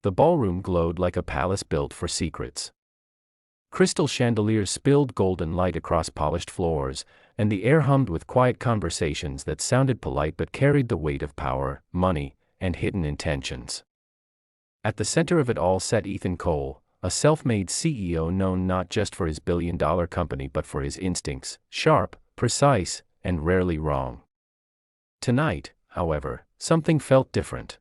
The ballroom glowed like a palace built for secrets. Crystal chandeliers spilled golden light across polished floors, and the air hummed with quiet conversations that sounded polite but carried the weight of power, money, and hidden intentions. At the center of it all sat Ethan Cole, a self-made CEO known not just for his billion-dollar company but for his instincts, sharp, precise, and rarely wrong. Tonight, however, something felt different.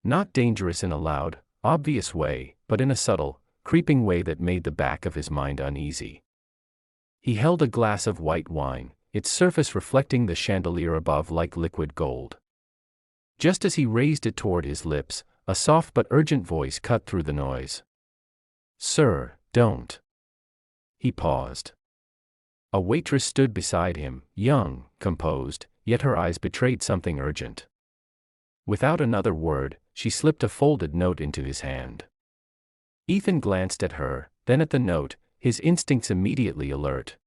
Not dangerous in a loud, obvious way, but in a subtle, creeping way that made the back of his mind uneasy. He held a glass of white wine, its surface reflecting the chandelier above like liquid gold. Just as he raised it toward his lips, a soft but urgent voice cut through the noise. "Sir, don't." He paused. A waitress stood beside him, young, composed, yet her eyes betrayed something urgent. Without another word, she slipped a folded note into his hand. Ethan glanced at her, then at the note, his instincts immediately alert.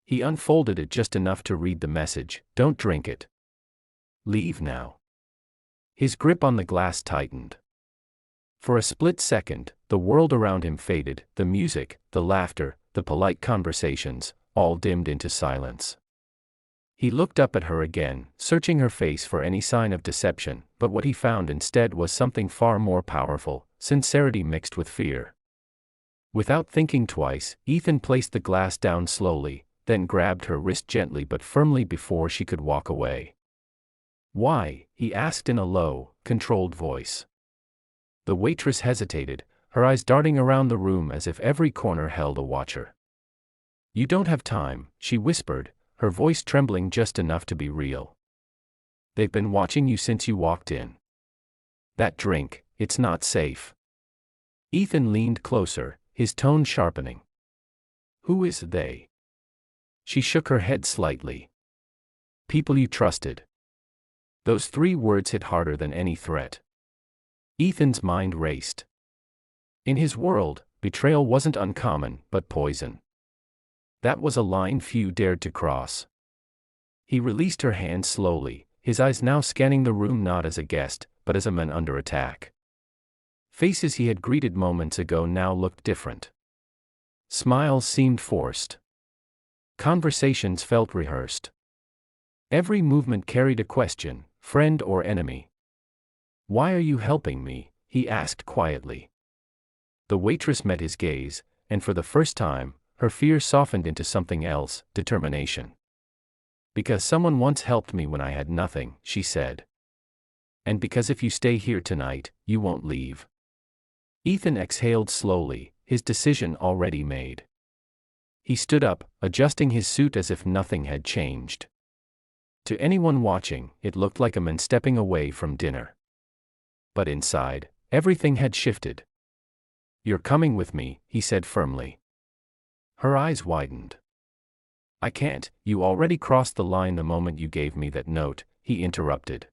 He unfolded it just enough to read the message, "Don't drink it. Leave now." His grip on the glass tightened. For a split second, the world around him faded, the music, the laughter, the polite conversations, all dimmed into silence. He looked up at her again, searching her face for any sign of deception, but what he found instead was something far more powerful, sincerity mixed with fear. Without thinking twice, Ethan placed the glass down slowly, then grabbed her wrist gently but firmly before she could walk away. "Why?" he asked in a low, controlled voice. The waitress hesitated, her eyes darting around the room as if every corner held a watcher. "You don't have time," she whispered, her voice trembling just enough to be real. "They've been watching you since you walked in. That drink, it's not safe." Ethan leaned closer, his tone sharpening. "Who is they?" She shook her head slightly. "People you trusted." Those 3 words hit harder than any threat. Ethan's mind raced. In his world, betrayal wasn't uncommon, but poison. That was a line few dared to cross. He released her hand slowly, his eyes now scanning the room not as a guest, but as a man under attack. Faces he had greeted moments ago now looked different. Smiles seemed forced. Conversations felt rehearsed. Every movement carried a question, friend or enemy. "Why are you helping me?" he asked quietly. The waitress met his gaze, and for the first time, her fear softened into something else, determination. "Because someone once helped me when I had nothing," she said. "And because if you stay here tonight, you won't leave." Ethan exhaled slowly, his decision already made. He stood up, adjusting his suit as if nothing had changed. To anyone watching, it looked like a man stepping away from dinner. But inside, everything had shifted. "You're coming with me," he said firmly. Her eyes widened. "I can't, you already crossed the line the moment you gave me that note," he interrupted.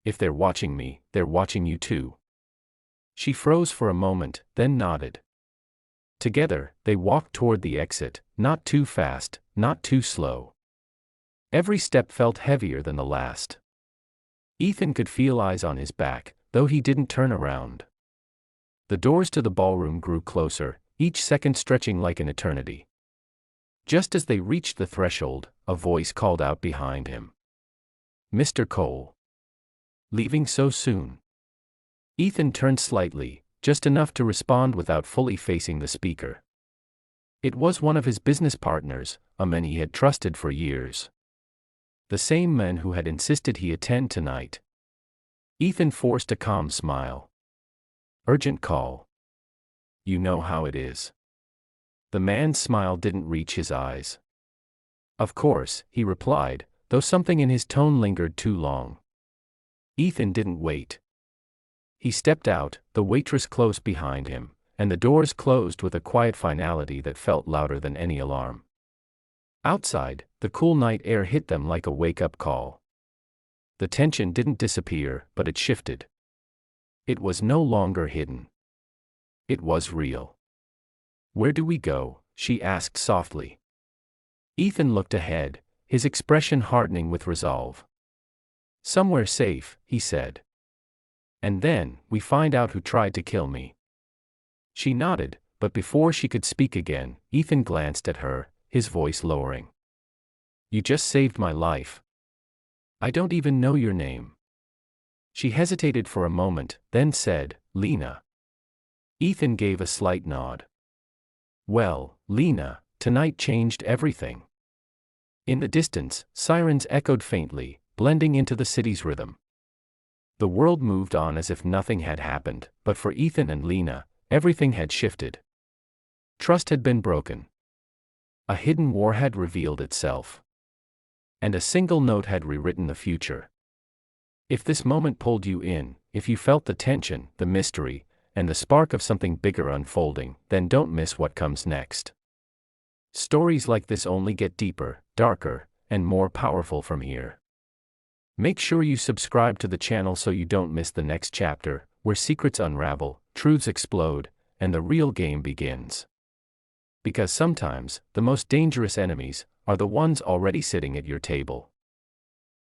"If they're watching me, they're watching you too." She froze for a moment, then nodded. Together, they walked toward the exit, not too fast, not too slow. Every step felt heavier than the last. Ethan could feel eyes on his back, though he didn't turn around. The doors to the ballroom grew closer, each second stretching like an eternity. Just as they reached the threshold, a voice called out behind him. "Mr. Cole. Leaving so soon?" Ethan turned slightly, just enough to respond without fully facing the speaker. It was one of his business partners, a man he had trusted for years. The same man who had insisted he attend tonight. Ethan forced a calm smile. "Urgent call. You know how it is." The man's smile didn't reach his eyes. "Of course," he replied, though something in his tone lingered too long. Ethan didn't wait. He stepped out, the waitress close behind him, and the doors closed with a quiet finality that felt louder than any alarm. Outside, the cool night air hit them like a wake-up call. The tension didn't disappear, but it shifted. It was no longer hidden. It was real. "Where do we go?" she asked softly. Ethan looked ahead, his expression hardening with resolve. "Somewhere safe," he said. And then, we find out who tried to kill me." She nodded, but before she could speak again, Ethan glanced at her, his voice lowering. "You just saved my life. I don't even know your name." She hesitated for a moment, then said, "Lena." Ethan gave a slight nod. "Well, Lena, tonight changed everything." In the distance, sirens echoed faintly, blending into the city's rhythm. The world moved on as if nothing had happened, but for Ethan and Lena, everything had shifted. Trust had been broken. A hidden war had revealed itself. And a single note had rewritten the future. If this moment pulled you in, if you felt the tension, the mystery, and the spark of something bigger unfolding, then don't miss what comes next. Stories like this only get deeper, darker, and more powerful from here. Make sure you subscribe to the channel so you don't miss the next chapter, where secrets unravel, truths explode, and the real game begins. Because sometimes, the most dangerous enemies are the ones already sitting at your table.